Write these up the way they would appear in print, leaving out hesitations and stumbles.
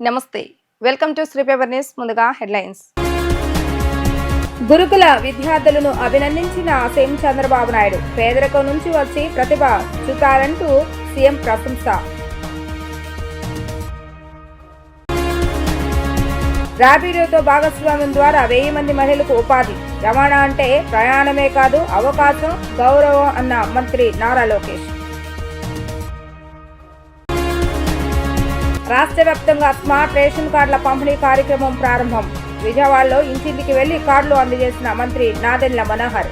నమస్తే welcome to Sri Paper News. ముందుగా headlines. గురుకుల విద్యార్థులను అభినందించిన సీఎం చంద్రబాబు నాయుడు. పేదరికం నుంచి వచ్చి ప్రతిభ చూపారంటూ సీఎం ప్రశంస. ర్యాపిడోతో భాగస్వామ్యం ద్వారా 1000 మంది మహిళలకు ఉపాధి. రవాణా అంటే ప్రయాణమే కాదు, అవకాశం, గౌరవం అన్న మంత్రి నారా లోకేష్. రాష్ట్ర వ్యాప్తంగా స్మార్ట్ రేషన్ కార్డుల పంపిణీ కార్యక్రమం ప్రారంభం. విజయవాడలో ఇంటింటికి వెళ్లి కార్డులు అందజేసిన మంత్రి నాదెండ్ల మనోహర్.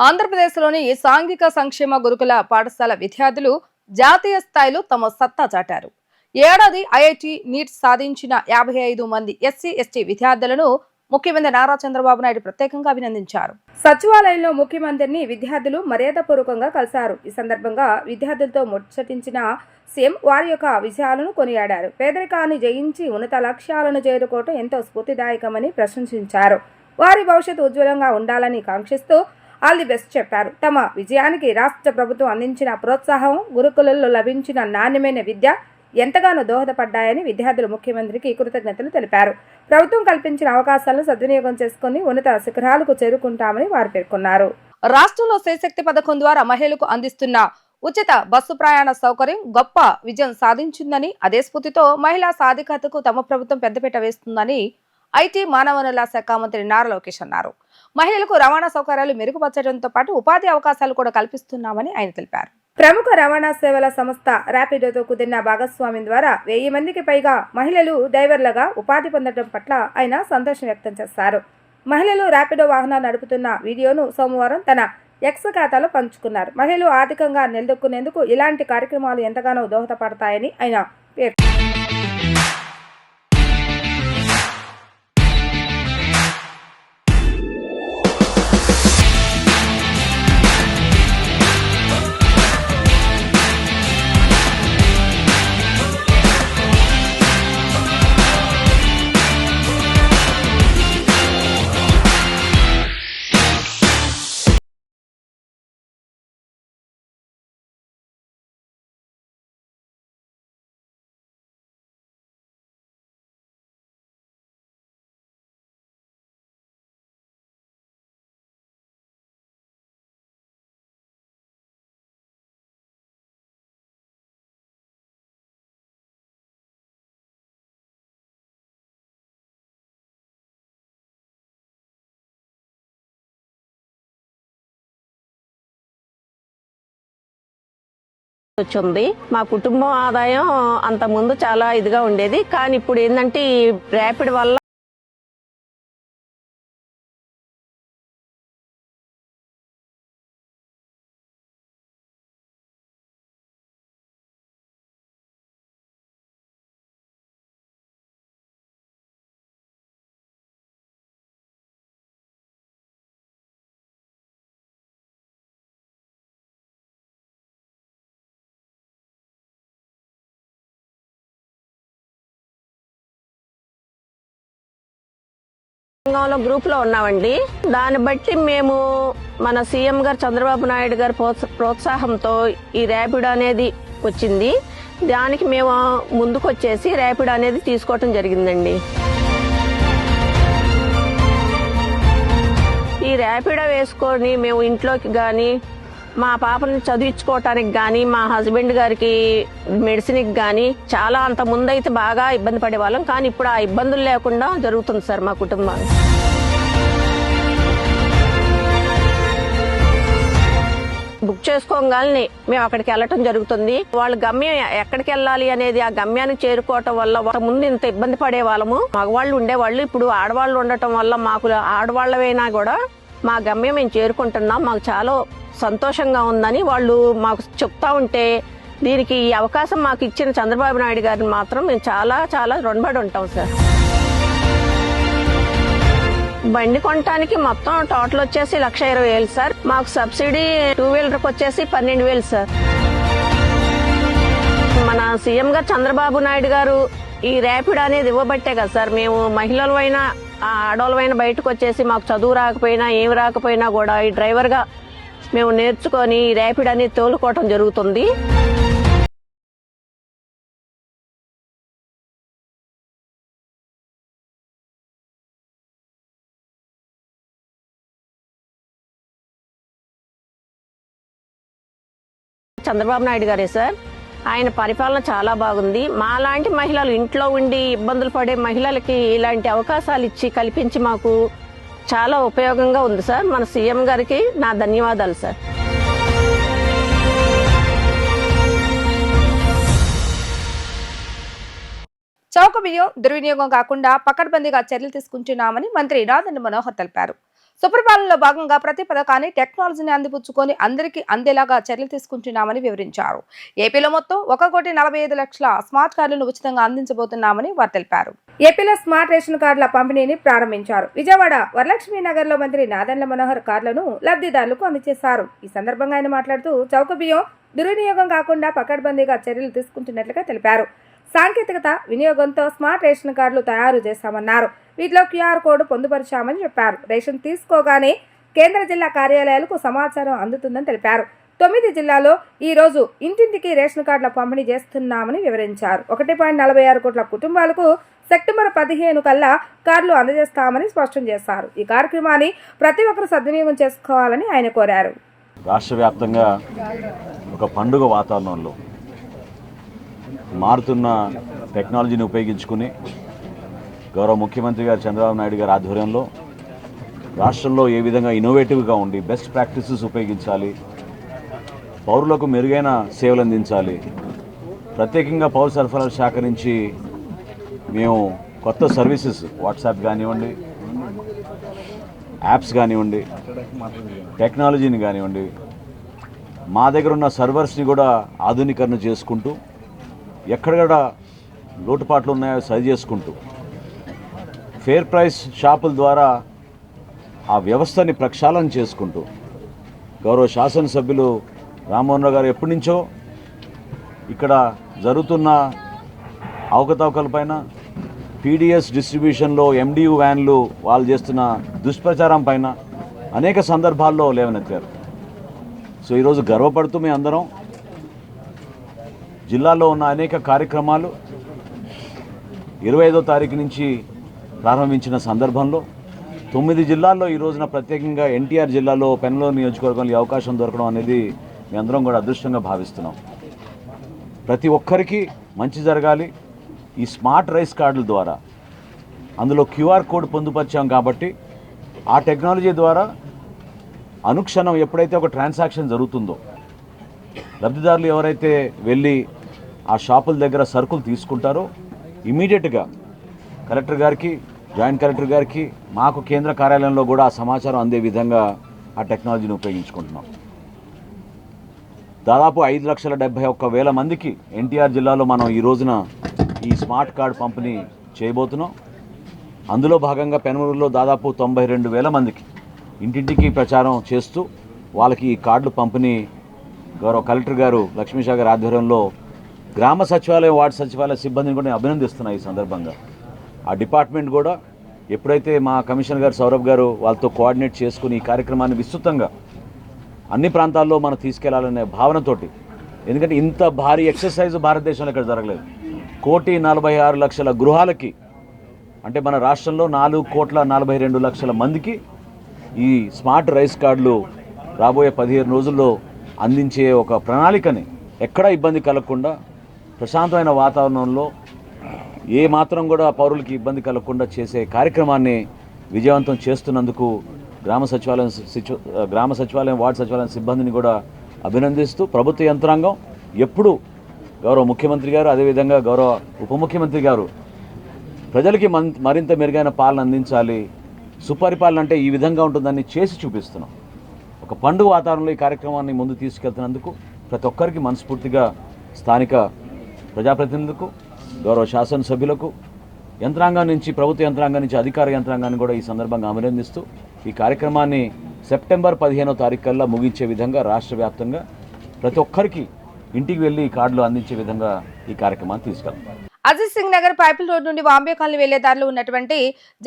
ఆంధ్రప్రదేశ్లోని సాంఘిక సంక్షేమ గురుకుల పాఠశాల విద్యార్థులు జాతీయ స్థాయిలో తమ సత్తా చాటారు. ఏడాది ఐఐటి నీట్ సాధించిన 55 మంది ఎస్సీ ఎస్టీ విద్యార్థులను ముఖ్యమంత్రి నారా చంద్రబాబు నాయుడు ప్రత్యేకంగా అభినందించారు. సచివాలయంలో ముఖ్యమంత్రిని విద్యార్థులు మర్యాదపూర్వకంగా కలిశారు. ఈ సందర్భంగా విద్యార్థులతో ముచ్చటించిన సీఎం వారి యొక్క విజయాలను కొనియాడారు. పేదరికాన్ని జయించి ఉన్నత లక్ష్యాలను చేరుకోవటం ఎంతో స్ఫూర్తిదాయకమని ప్రశంసించారు. వారి భవిష్యత్తు ఉజ్వలంగా ఉండాలని కాంక్షిస్తూ ఆల్ ది బెస్ట్ చెప్పారు. తమ విజయానికి రాష్ట్ర ప్రభుత్వం అందించిన ప్రోత్సాహం, గురుకులలో లభించిన నాణ్యమైన విద్య ఎంతగానో దోహదపడ్డాయని విద్యార్థులు ముఖ్యమంత్రికి కృతజ్ఞతలు తెలిపారు. ప్రభుత్వం కల్పించిన అవకాశాలను సద్వినియోగం చేసుకుని ఉన్నత శిఖరాలకు చేరుకుంటామని వారు పేర్కొన్నారు. రాష్ట్రంలో శ్రీశక్తి పథకం ద్వారా మహిళలకు అందిస్తున్న ఉచిత బస్సు ప్రయాణ సౌకర్యం గొప్ప విజయం సాధించిందని, అదే స్ఫూర్తితో మహిళా సాధికారతకు తమ ప్రభుత్వం పెద్దపీట వేస్తుందని ఐటీ మానవ వనరుల శాఖ మంత్రి నారా లోకేష్ అన్నారు. మహిళలకు రవాణా సౌకర్యాలు మెరుగుపరచడంతో పాటు ఉపాధి అవకాశాలు కూడా కల్పిస్తున్నామని ఆయన తెలిపారు. ప్రముఖ రవాణా సేవల సంస్థ ర్యాపిడోతో కుదిరిన భాగస్వామ్యం ద్వారా 1000 మందికి పైగా మహిళలు డ్రైవర్లుగా ఉపాధి పొందడం పట్ల ఆయన సంతోషం వ్యక్తం చేశారు. మహిళలు ర్యాపిడో వాహనాలు నడుపుతున్న వీడియోను సోమవారం తన ఎక్స్ ఖాతాలో పంచుకున్నారు. మహిళలు ఆర్థికంగా నిలదొక్కునేందుకు ఇలాంటి కార్యక్రమాలు ఎంతగానో దోహదపడతాయని ఆయన పేర్కొన్నారు. వచ్చింది. మా కుటుంబం ఆదాయం అంత ముందు చాలా ఇదిగా ఉండేది, కానీ ఇప్పుడు ఏంటంటే ఈ ర్యాపిడ్ వల్ల గ్రూప్ లో ఉన్నామండి. దాన్ని బట్టి మేము మన సీఎం గారు చంద్రబాబు నాయుడు గారి ప్రోత్సాహంతో ఈ ర్యాపిడ్ అనేది వచ్చింది. దానికి మేము ముందుకు వచ్చేసి ర్యాపిడ్ అనేది తీసుకోవటం జరిగిందండి. ఈ ర్యాపిడ్ వేసుకొని మేము ఇంట్లోకి కానీ, మా పాపని చదివించుకోవటానికి కానీ, మా హస్బెండ్ గారికి మెడిసిన్కి కానీ చాలా అంత ముందైతే బాగా ఇబ్బంది పడేవాళ్ళం, కానీ ఇప్పుడు ఆ ఇబ్బందులు లేకుండా జరుగుతుంది సార్ మా కుటుంబం. బుక్ చేసుకోగానే మేము అక్కడికి వెళ్ళటం జరుగుతుంది. వాళ్ళ గమ్యం ఎక్కడికి వెళ్ళాలి అనేది ఆ గమ్యానికి చేరుకోవటం వల్ల ముందు ఇంత ఇబ్బంది పడే వాళ్ళము, మగవాళ్ళు ఉండేవాళ్ళు, ఇప్పుడు ఆడవాళ్ళు ఉండటం వల్ల మాకు ఆడవాళ్ళమైనా కూడా మా గమ్యం మేము చేరుకుంటున్నాం. మాకు చాలా సంతోషంగా ఉందని వాళ్ళు మాకు చెప్తా ఉంటే, దీనికి ఈ అవకాశం మాకు ఇచ్చిన చంద్రబాబు నాయుడు గారిని మాత్రం మేము చాలా చాలా రుణపడి ఉంటాం సార్. బండి కొనటానికి మొత్తం టోటల్ వచ్చేసి 1,20,000 సార్. మాకు సబ్సిడీ 2 వీలర్కి వచ్చేసి 12,000 సార్. మన సీఎం గారు చంద్రబాబు నాయుడు గారు ఈ ర్యాపిడ్ అనేది ఇవ్వబట్టే కదా సార్ మేము మహిళలమైనా ఆడవాళ్ళమైనా బయటకు వచ్చేసి మాకు చదువు రాకపోయినా ఏమి రాకపోయినా కూడా ఈ డ్రైవర్గా మేము నేర్చుకొని ర్యాపిడ్ అనేది తోలుకోవటం జరుగుతుంది. చంద్రబాబు నాయుడు గారే సార్. ఆయన పరిపాలన చాలా బాగుంది. మాలాంటి మహిళలు, ఇంట్లో ఉండి ఇబ్బందులు పడే మహిళలకి ఇలాంటి అవకాశాలు ఇచ్చి కల్పించి మాకు చాలా ఉపయోగంగా ఉంది సార్. మన సీఎం గారికి నా ధన్యవాదాలు సార్. చౌక బియ్యం దుర్వినియోగం కాకుండా పకడ్బందీగా చర్యలు తీసుకుంటున్నామని మంత్రి నాదెండ్ల మనోహర్ తెలిపారు. సుపరిపాలనలో భాగంగా ప్రతి పథకాన్ని టెక్నాలజీని అందిపుచ్చుకొని అందరికీ అందేలాగా చర్యలు తీసుకుంటున్నామని వివరించారు. ఏపీలో మొత్తం 1,45,00,000 స్మార్ట్ కార్డులను ఉచితంగా అందించబోతున్నామని వారు తెలిపారు. ఏపీలో స్మార్ట్ రేషన్ కార్డుల పంపిణీని ప్రారంభించారు. విజయవాడ వరలక్ష్మీ నగర్ లో మంత్రి నాదెండ్ల మనోహర్ కార్డులను లబ్ధిదారులకు అందజేశారు. ఈ సందర్భంగా ఆయన మాట్లాడుతూ చౌక బియ్యం దుర్వినియోగం కాకుండా పకడ్బందీగా చర్యలు తీసుకుంటున్నట్లుగా తెలిపారు. సాంకేతికత వినియోగంతో స్మార్ట్ రేషన్ కార్డులు తయారు చేశామన్నారు. వీటిలో QR కోడ్ పొందుపరిచామని చెప్పారు. రేషన్ తీసుకోగానే కేంద్ర జిల్లా కార్యాలయాలకు సమాచారం అందుతుందని తెలిపారు. 9 జిల్లాల్లో ఈ రోజు ఇంటింటికి రేషన్ కార్డుల పంపిణీ చేస్తున్నామని వివరించారు. 1.46 కోట్ల కుటుంబాలకు సెప్టెంబర్ 15 కల్లా కార్డులు అందజేస్తామని స్పష్టం చేశారు. ఈ కార్యక్రమాన్ని ప్రతి ఒక్కరూ సద్వినియోగం చేసుకోవాలని ఆయన కోరారు. రాష్ట్ర వ్యాప్తంగా ఒక పండుగ వాతావరణంలో మారుతున్న టెక్నాలజీని ఉపయోగించుకుని గౌరవ ముఖ్యమంత్రి గారు చంద్రబాబు నాయుడు గారి ఆధ్వర్యంలో రాష్ట్రంలో ఏ విధంగా ఇన్నోవేటివ్గా ఉండి బెస్ట్ ప్రాక్టీసెస్ ఉపయోగించాలి, పౌరులకు మెరుగైన సేవలు అందించాలి. ప్రత్యేకంగా పౌర సరఫరాల శాఖ నుంచి మేము కొత్త సర్వీసెస్ వాట్సాప్ కానివ్వండి, యాప్స్ కానివ్వండి, టెక్నాలజీని కానివ్వండి, మా దగ్గర ఉన్న సర్వర్స్ని కూడా ఆధునీకరణ చేసుకుంటూ ఎక్కడెక్కడ లోటుపాట్లు ఉన్నాయో సరి చేసుకుంటూ ఫేర్ ప్రైస్ షాపుల ద్వారా ఆ వ్యవస్థని ప్రక్షాళన చేసుకుంటూ గౌరవ శాసనసభ్యులు రామ్మోహన్ రావు గారు ఎప్పటి నుంచో ఇక్కడ జరుగుతున్న అవకతవకలపైన PDS డిస్ట్రిబ్యూషన్లో MDU వ్యాన్లు వాళ్ళు చేస్తున్న దుష్ప్రచారం పైన అనేక సందర్భాల్లో లేవనెత్తారు. సో ఈరోజు గర్వపడుతూ మేము అందరం జిల్లాలో ఉన్న అనేక కార్యక్రమాలు 25వ తారీఖు నుంచి ప్రారంభించిన సందర్భంలో 9 జిల్లాల్లో ఈ రోజున ప్రత్యేకంగా NTR జిల్లాలో పెనమలూరు నియోజకవర్గంలో ఈ అవకాశం దొరకడం అనేది మీ అందరం కూడా అదృష్టంగా భావిస్తున్నాం. ప్రతి ఒక్కరికి మంచి జరగాలి. ఈ స్మార్ట్ రైస్ కార్డుల ద్వారా అందులో QR కోడ్ పొందుపరిచాం కాబట్టి ఆ టెక్నాలజీ ద్వారా అనుక్షణం ఎప్పుడైతే ఒక ట్రాన్సాక్షన్ జరుగుతుందో లబ్ధిదారులు ఎవరైతే వెళ్ళి ఆ షాపుల దగ్గర సరుకులు తీసుకుంటారో ఇమీడియట్గా కలెక్టర్ గారికి, జాయింట్ కలెక్టర్ గారికి, మాకు కేంద్ర కార్యాలయంలో కూడా ఆ సమాచారం అందే విధంగా ఆ టెక్నాలజీని ఉపయోగించుకుంటున్నాం. దాదాపు 5,71,000 మందికి NTR జిల్లాలో మనం ఈ రోజున ఈ స్మార్ట్ కార్డ్ పంపిణీ చేయబోతున్నాం. అందులో భాగంగా పెనమలూరులో దాదాపు 92,000 మందికి ఇంటింటికి ప్రచారం చేస్తూ వాళ్ళకి ఈ కార్డులు పంపిణీ గౌరవ కలెక్టర్ గారు లక్ష్మీషా గారి ఆధ్వర్యంలో గ్రామ సచివాలయం, వార్డు సచివాలయ సిబ్బందిని కూడా నేను అభినందిస్తున్నాను. ఈ సందర్భంగా ఆ డిపార్ట్మెంట్ కూడా ఎప్పుడైతే మా కమిషనర్ గారు సౌరభ్ గారు వాళ్ళతో కోఆర్డినేట్ చేసుకుని ఈ కార్యక్రమాన్ని విస్తృతంగా అన్ని ప్రాంతాల్లో మనం తీసుకెళ్లాలనే భావనతోటి, ఎందుకంటే ఇంత భారీ ఎక్సర్సైజ్ భారతదేశంలో ఇక్కడ జరగలేదు. 1,46,00,000 గృహాలకి, అంటే మన రాష్ట్రంలో 4,42,00,000 మందికి ఈ స్మార్ట్ రైస్ కార్డులు రాబోయే 15 రోజుల్లో అందించే ఒక ప్రణాళికని ఎక్కడా ఇబ్బంది కలగకుండా ప్రశాంతమైన వాతావరణంలో ఏ మాత్రం కూడా పౌరులకి ఇబ్బంది కలగకుండా చేసే కార్యక్రమాన్ని విజయవంతం చేస్తున్నందుకు గ్రామ సచివాలయం, వార్డు సచివాలయం సిబ్బందిని కూడా అభినందిస్తూ ప్రభుత్వ యంత్రాంగం ఎప్పుడు గౌరవ ముఖ్యమంత్రి గారు, అదేవిధంగా గౌరవ ఉప ముఖ్యమంత్రి గారు ప్రజలకి మరింత మెరుగైన పాలన అందించాలి, సుపరిపాలన అంటే ఈ విధంగా ఉంటుందని చేసి చూపిస్తున్నాం. ఒక పండుగ వాతావరణంలో ఈ కార్యక్రమాన్ని ముందు తీసుకెళ్తున్నందుకు ప్రతి ఒక్కరికి మనస్ఫూర్తిగా స్థానిక ప్రజాప్రతినిధులకు, గౌరవ శాసనసభ్యులకు, యంత్రాంగం నుంచి, ప్రభుత్వ యంత్రాంగం నుంచి అధికార యంత్రాంగాన్ని కూడా ఈ సందర్భంగా అభినందిస్తూ ఈ కార్యక్రమాన్ని సెప్టెంబర్ 15వ తారీఖు కల్లా ముగించే విధంగా రాష్ట్ర వ్యాప్తంగా ప్రతి ఒక్కరికి ఇంటికి వెళ్ళి ఈ కార్డులు అందించే విధంగా ఈ కార్యక్రమాన్ని తీసుకెళ్తాం. అజిత్ సింగ్ నగర్ పైపుల్ రోడ్ నుండి వాంబే కాలనీ వెళ్లే దారిలో ఉన్నటువంటి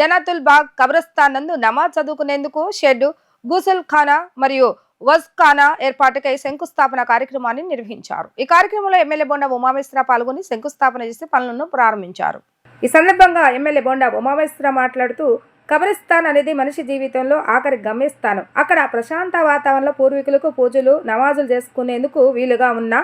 జనాతుల్ బాగ్ కబ్రస్థాన్ నందు నమాజ్ చదువుకునేందుకు షెడ్, గుసల్ ఖానా మరియు వజ్ ఖానా ఏర్పాటుకై శంకుస్థాపన కార్యక్రమాన్ని నిర్వహించారు. ఈ కార్యక్రమంలో ఎమ్మెల్యే బొండా ఉమామేశ్వర పాల్గొని శంకుస్థాపన చేసి పనులను ప్రారంభించారు. ఈ సందర్భంగా ఎమ్మెల్యే బొండా ఉమామేశ్వర మాట్లాడుతూ కబరిస్తాన్ అనేది మనిషి జీవితంలో ఆఖరి గమ్యస్థానం. అక్కడ ప్రశాంత వాతావరణంలో పూర్వీకులకు పూజలు నమాజులు చేసుకునేందుకు వీలుగా ఉన్న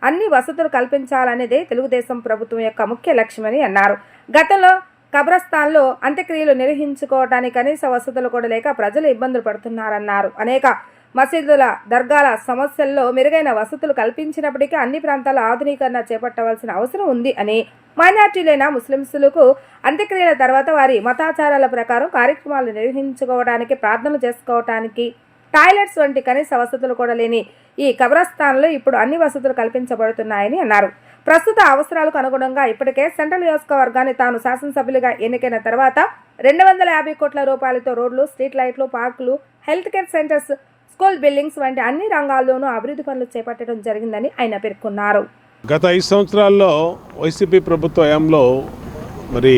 అన్ని వసతులు కల్పించాలనేదే తెలుగుదేశం ప్రభుత్వం యొక్క ముఖ్య లక్ష్యమని అన్నారు. గతంలో కబ్రస్థాన్లో అంత్యక్రియలు నిర్వహించుకోవడానికి కనీస వసతులు కూడా లేక ప్రజలు ఇబ్బందులు పడుతున్నారన్నారు. అనేక మసీదుల దర్గాల సమస్యల్లో మెరుగైన వసతులు కల్పించినప్పటికీ అన్ని ప్రాంతాల ఆధునీకరణ చేపట్టవలసిన అవసరం ఉంది అని, మైనార్టీలైన ముస్లింలకు అంత్యక్రియల తర్వాత వారి మతాచారాల ప్రకారం కార్యక్రమాలు నిర్వహించుకోవడానికి, ప్రార్థనలు చేసుకోవడానికి టాయిలెట్స్ వంటి కనీస వసతులు కూడా లేని ఈ కబ్రస్థాన్లో ఇప్పుడు అన్ని వసతులు కల్పించబడుతున్నాయని అన్నారు. ప్రస్తుత అవసరాలకు అనుగుణంగా ఇప్పటికే సెంట్రల్ నియోజకవర్గాన్ని తాను శాసనసభ్యులుగా ఎన్నికైన తర్వాత 250 కోట్ల రూపాయలతో రోడ్లు, స్ట్రీట్ లైట్లు, పార్కులు, health care centres, school buildings వంటి అన్ని రంగాల్లోనూ అభివృద్ధి పనులు చేపట్టడం జరిగిందని ఆయన పేర్కొన్నారు. గత 5 సంవత్సరాల్లో వైసీపీ ప్రభుత్వ హయాంలో మరి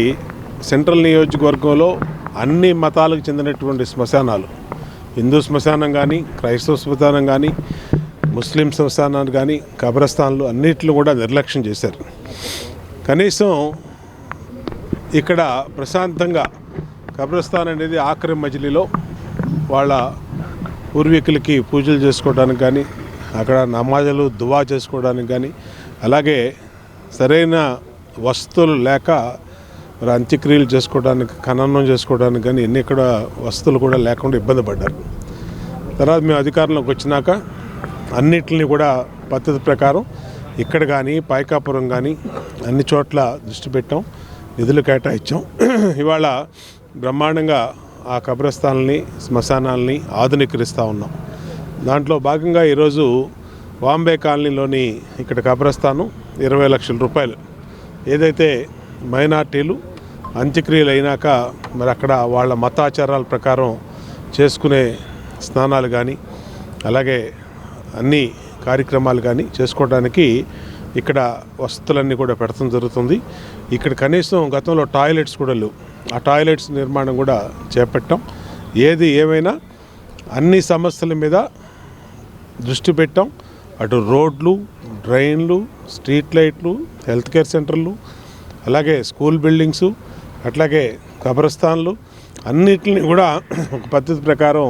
సెంట్రల్ నియోజకవర్గంలో అన్ని మతాలకు చెందినటువంటి శ్మశానాలు, హిందూ శ్మశానం కానీ, క్రైస్తవ శ్మశానం కానీ, ముస్లిం శ్మశానాలు కానీ, కబ్రస్థాన్లు అన్నిటిని కూడా నిర్లక్ష్యం చేశారు. కనీసం ఇక్కడ ప్రశాంతంగా కబ్రస్థాన్ అనేది ఆఖరి మజిలీలో వాళ్ళ పూర్వీకులకి పూజలు చేసుకోవడానికి కానీ, అక్కడ నమాజులు దువా చేసుకోవడానికి కానీ, అలాగే సరైన వస్తువులు లేక మరి అంత్యక్రియలు చేసుకోవడానికి, ఖననం చేసుకోవడానికి కానీ ఎన్ని ఇక్కడ వస్తువులు కూడా లేకుండా ఇబ్బంది పడ్డారు. తర్వాత మేము అధికారంలోకి వచ్చినాక అన్నిటిని కూడా పద్ధతి ప్రకారం ఇక్కడ కానీ, పాయకాపురం కానీ అన్ని చోట్ల దృష్టి పెట్టాం, నిధులు కేటాయించాం. ఇవాళ బ్రహ్మాండంగా ఆ కబ్రస్థానాల్ని, శ్మశానాలని ఆధునీకరిస్తూ ఉన్నాం. దాంట్లో భాగంగా ఈరోజు వాంబే కాలనీలోని ఇక్కడ కబ్రస్థానం 20 లక్షల రూపాయలు, ఏదైతే మైనార్టీలు అంత్యక్రియలు అయినాక మరి అక్కడ వాళ్ళ మతాచారాల ప్రకారం చేసుకునే స్నానాలు కానీ, అలాగే అన్ని కార్యక్రమాలు కానీ చేసుకోవడానికి ఇక్కడ వసతులన్నీ కూడా పెడతాం జరుగుతుంది. ఇక్కడ కనీసం గతంలో టాయిలెట్స్ కూడా లేవు, ఆ టాయిలెట్స్ నిర్మాణం కూడా చేపట్టాం. ఏది ఏమైనా అన్ని సమస్యల మీద దృష్టి పెట్టాం. అటు రోడ్లు, డ్రైన్లు, స్ట్రీట్ లైట్లు, హెల్త్ కేర్ సెంటర్లు, అలాగే స్కూల్ బిల్డింగ్సు, అట్లాగే కబ్రస్థాన్లు అన్నిటిని కూడా ఒక పద్ధతి ప్రకారం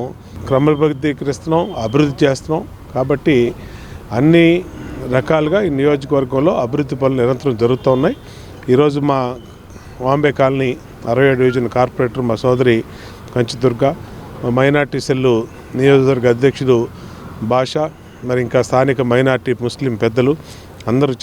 క్రమబద్ధీకరిస్తున్నాం, అభివృద్ధి చేస్తున్నాం. కాబట్టి అన్ని రకాలుగా ఈ నియోజకవర్గంలో అభివృద్ధి పనులు నిరంతరం జరుగుతూ ఉన్నాయి. ఈరోజు మా వాంబే కాలనీ 60 డివిజన్ కార్పొరేటర్ మా సోదరి కంచిదుర్గ, మా మైనార్టీ సెల్లు నియోజకవర్గ అధ్యక్షుడు భాష, మరి ఇంకా స్థానిక మైనార్టీ ముస్లిం పెద్దలు అందరూ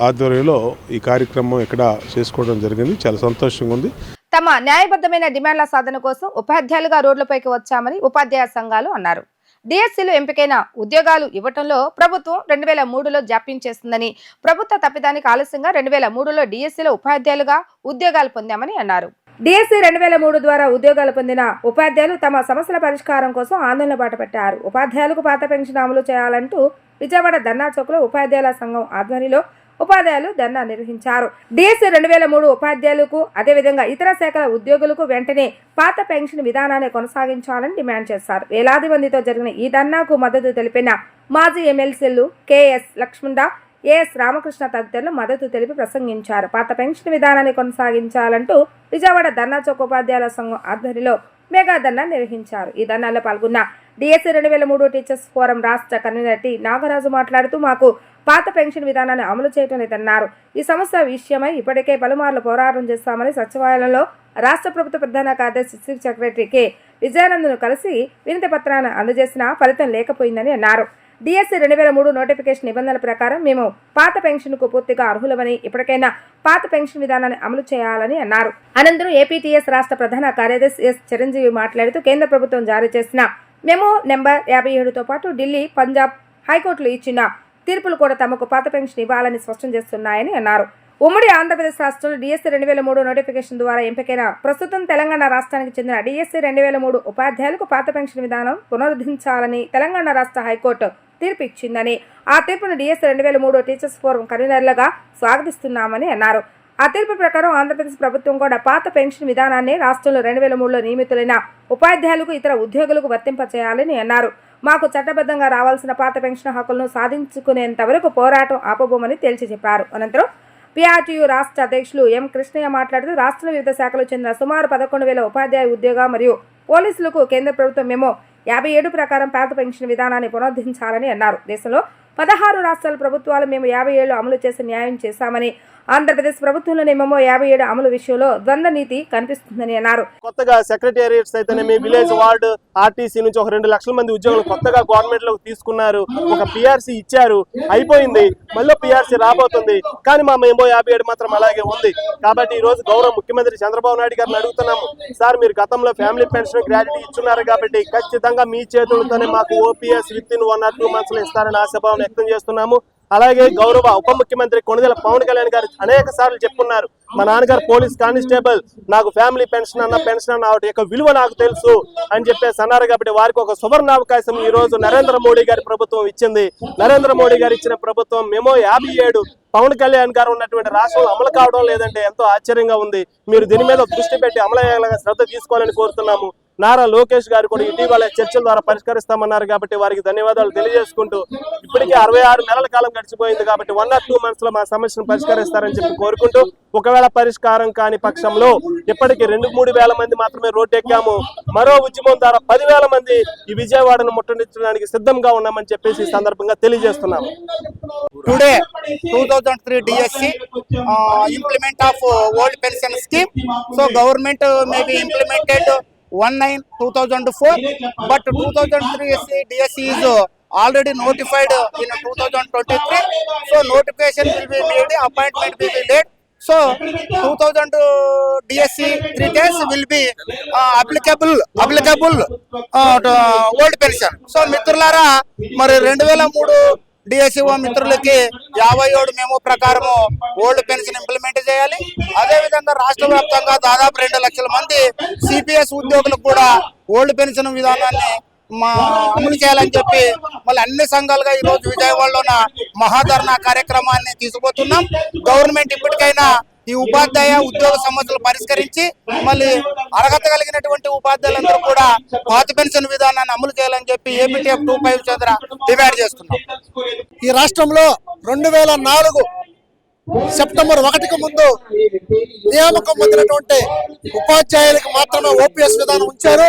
ఆధ్వర్యంలో ఈ కార్యక్రమం ఇక్కడ చేసుకోవడం జరిగింది. చాలా సంతోషంగా ఉంది. తమ న్యాయబద్ధమైన డిమాండ్ల సాధన కోసం ఉపాధ్యాయులుగా రోడ్లపైకి వచ్చామని ఉపాధ్యాయ సంఘాలు అన్నారు. డిఎస్సీలు ఎంపికైన ఉద్యోగాలు ఇవ్వటంలో ప్రభుత్వం 2003లో జాప్యం చేస్తుందని, ప్రభుత్వ తప్పిదానికి ఆలస్యంగా 2003లో డిఎస్సీలో ఉపాధ్యాయులుగా ఉద్యోగాలు పొందామని అన్నారు. డిఎస్సీ 2003 ద్వారా ఉద్యోగాలు పొందిన ఉపాధ్యాయులు తమ సమస్యల పరిష్కారం కోసం ఆందోళన బాటపట్టారు. ఉపాధ్యాయులకు పాత పెన్షన్ అమలు చేయాలంటూ విజయవాడ ధర్నా చౌక్లో ఉపాధ్యాయుల సంఘం ఆధ్వర్యంలో ఉపాధ్యాయులు ధర్నా నిర్వహించారు. డిఎస్సీ 2003 ఉపాధ్యాయులకు, అదేవిధంగా ఇతర శాఖల ఉద్యోగులకు వెంటనే పాత పెన్షన్ విధానాన్ని కొనసాగించాలని డిమాండ్ చేశారు. వేలాది మందితో జరిగిన ఈ ధర్నాకు మద్దతు తెలిపిన మాజీ ఎమ్మెల్సీలు కెఎస్ లక్ష్మణ, ఏఎస్ రామకృష్ణ తదితరులు మద్దతు తెలిపి ప్రసంగించారు. పాత పెన్షన్ విధానాన్ని కొనసాగించాలంటూ విజయవాడ ధర్నా చౌక్ ఉపాధ్యాయుల సంఘం ఆధ్వర్యంలో మెగా ధర్నా నిర్వహించారు. ఈ ధర్నాలో పాల్గొన్న డిఎస్సీ 2003 టీచర్స్ ఫోరం రాష్ట్ర కన్వీనర్ టి నాగరాజు మాట్లాడుతూ, మాకు పాత పెన్షన్ విధానాన్ని అమలు చేయటం లేదన్నారు. ఈ సమస్య విషయమై ఇప్పటికే పలుమార్లు పోరాటం చేస్తామని సచివాలయంలో రాష్ట్ర ప్రభుత్వ ప్రధాన కార్యదర్శి చీఫ్ సెక్రటరీ కె విజయానంద్ను కలిసి వినతి పత్రాన్ని అందజేసినా ఫలితం లేకపోయిందని అన్నారు. డిఎస్సీ 2003 నోటిఫికేషన్ నిబంధనల ప్రకారం మేము పాత పెన్షన్కు పూర్తిగా అర్హులమని, ఇప్పటికైనా పాత పెన్షన్ విధానాన్ని అమలు చేయాలని అన్నారు. అనంతరం ఏపీటీఎస్ రాష్ట్ర ప్రధాన కార్యదర్శి ఎస్ చిరంజీవి మాట్లాడుతూ, కేంద్ర ప్రభుత్వం జారీ చేసిన మెమో నెంబర్ 57తో పాటు ఢిల్లీ, పంజాబ్ హైకోర్టులు ఇచ్చిన తీర్పులు కూడా తమకు పాత పెన్షన్ ఇవ్వాలని స్పష్టం చేస్తున్నాయని అన్నారు. ఉమ్మడి ఆంధ్రప్రదేశ్ రాష్ట్రంలో డిఎస్సీ 2003 నోటిఫికేషన్ ద్వారా ఎంపికైన ప్రస్తుతం తెలంగాణ రాష్ట్రానికి చెందిన డిఎస్సీ 2003 ఉపాధ్యాయులకు పాత పెన్షన్ విధానం పునరుద్ధరించాలని తెలంగాణ రాష్ట్ర హైకోర్టు తీర్పు ఇచ్చిందని, ఆ తీర్పును డిఎస్సీ 2003 టీచర్స్ ఫోరం కన్వీనర్లుగా స్వాగతిస్తున్నామని అన్నారు. ఆ తీర్పు ప్రకారం ఆంధ్రప్రదేశ్ ప్రభుత్వం కూడా పాత పెన్షన్ విధానాన్ని రాష్ట్రంలో 2003లో నియమితులైన ఉపాధ్యాయులకు, ఇతర ఉద్యోగులకు వర్తింపచేయాలని అన్నారు. మాకు చట్టబద్ధంగా రావాల్సిన పాత పెన్షన్ హక్కులను సాధించుకునేంత వరకు పోరాటం ఆపబోమని తేల్చి చెప్పారు. అనంతరం పిఆర్టీయూ రాష్ట్ర అధ్యక్షులు ఎం కృష్ణయ్య మాట్లాడుతూ రాష్ట్ర వివిధ శాఖలకు చెందిన సుమారు 11,000 ఉపాధ్యాయ ఉద్యోగ మరియు పోలీసులకు కేంద్ర ప్రభుత్వం మెమో 57 ప్రకారం పాత పెన్షన్ విధానాన్ని పునరుద్ధరించాలని అన్నారు. దేశంలో 16 రాష్ట్రాల ప్రభుత్వాలు మేము 57 అమలు చేసి న్యాయం చేశామని, ఆంధ్రప్రదేశ్ ప్రభుత్వంలోని మెమో 57 అమలు విషయంలో ద్వంద్వ నీతి కనిపిస్తుందని అన్నారు. కొత్తగా సెక్రటేరియట్స్ అయితేనేమి, విలేజ్ వార్డ్ ఆర్టీసీ నుంచి ఒక 2 లక్షల మంది ఉద్యోగులు కొత్తగా గవర్నమెంట్ లో తీసుకున్నారు. ఒక పిఆర్సీ ఇచ్చారు, అయిపోయింది. మళ్ళీ పిఆర్సీ రాబోతుంది. కానీ మా మెమో 57 మాత్రం అలాగే ఉంది. కాబట్టి ఈ రోజు గౌరవ ముఖ్యమంత్రి చంద్రబాబు నాయుడు గారిని అడుగుతున్నాము, సార్ మీరు గతంలో ఫ్యామిలీ పెన్షన్ గ్రాడ్యుటీ ఇచ్చున్నారు కాబట్టి ఖచ్చితంగా మీ చేతులతోనే మాకు OPS with in 1 or 2 months ఇస్తారని ఆశాభావం వ్యక్తం చేస్తున్నాము. అలాగే గౌరవ ఉప ముఖ్యమంత్రి కొణిదెల పవన్ కళ్యాణ్ గారు అనేక సార్లు చెప్పున్నారు, మా నాన్నగారు పోలీస్ కానిస్టేబుల్, నాకు ఫ్యామిలీ పెన్షన్ అన్న వాటి యొక్క విలువ నాకు తెలుసు అని చెప్పేసి అన్నారు. కాబట్టి వారికి ఒక సువర్ణ అవకాశం ఈ రోజు నరేంద్ర మోడీ గారి ప్రభుత్వం ఇచ్చింది. నరేంద్ర మోడీ గారు ఇచ్చిన ప్రభుత్వం మెమో 57 పవన్ కళ్యాణ్ గారు ఉన్నటువంటి రాష్ట్రంలో అమలు కావడం లేదంటే ఎంతో ఆశ్చర్యంగా ఉంది. మీరు దీని మీద దృష్టి పెట్టి అమలు అయ్యేలాగా శ్రద్ధ తీసుకోవాలని కోరుతున్నాము. నారా లోకేష్ గారు కూడా ఇటీవల చర్చల ద్వారా పరిష్కరిస్తామన్నారు కాబట్టి వారికి ధన్యవాదాలు తెలియజేసుకుంటూ, ఇప్పటికే 66 నెలల కాలం గడిచిపోయింది కాబట్టి 1 or 2 months లో మా సమస్యను పరిష్కరిస్తారని చెప్పి కోరుకుంటూ, ఒకవేళ పరిష్కారం కాని పక్షంలో ఇప్పటికీ 2-3 వేల మంది మాత్రమే రోడ్డు ఎక్కాము. మరో ఉద్యమం ద్వారా 10,000 మంది ఈ విజయవాడను ముట్టడించడానికి సిద్ధంగా ఉన్నామని చెప్పేసి ఈ సందర్భంగా తెలియజేస్తున్నాము. Today, 2003 DSC implement of old pension scheme. So government may be implemented 1/9/2004, but 2003 DSC is already notified in 2023. So notification will be made, appointment will be made. So 2000 DSC 3 days will be applicable to old pension. So మిత్రులారా, మరి 2003 DSO మిత్రులకి 57 memo ప్రకారము old pension implement చేయాలి. అదే విధంగా రాష్ట్ర వ్యాప్తంగా దాదాపు 2 లక్షల మంది సిపిఎస్ ఉద్యోగులకు కూడా ఓల్డ్ పెన్షన్ విధానాన్ని అమలు చేయాలని చెప్పి మళ్ళీ అన్ని సంఘాలుగా ఈ రోజు విజయవాడలోన మహాధర్నా కార్యక్రమాన్ని తీసుకుపోతున్నాం. గవర్నమెంట్ ఇప్పటికైనా ఈ ఉపాధ్యాయ ఉద్యోగ సమస్యలు పరిష్కరించి మళ్ళీ అర్హత కలిగినటువంటి ఉపాధ్యాయులందరూ కూడా పాత పెన్షన్ విధానాన్ని అమలు చేయాలని చెప్పి ఏపీటీఎఫ్ 25 చంద్ర డిమాండ్ చేస్తున్నాం. ఈ రాష్ట్రంలో 2004 సెప్టెంబర్ 1కి ముందు నియామకం పొందినటువంటి ఉపాధ్యాయులకు మాత్రమే ఓపీఎస్ విధానం ఉంచారు.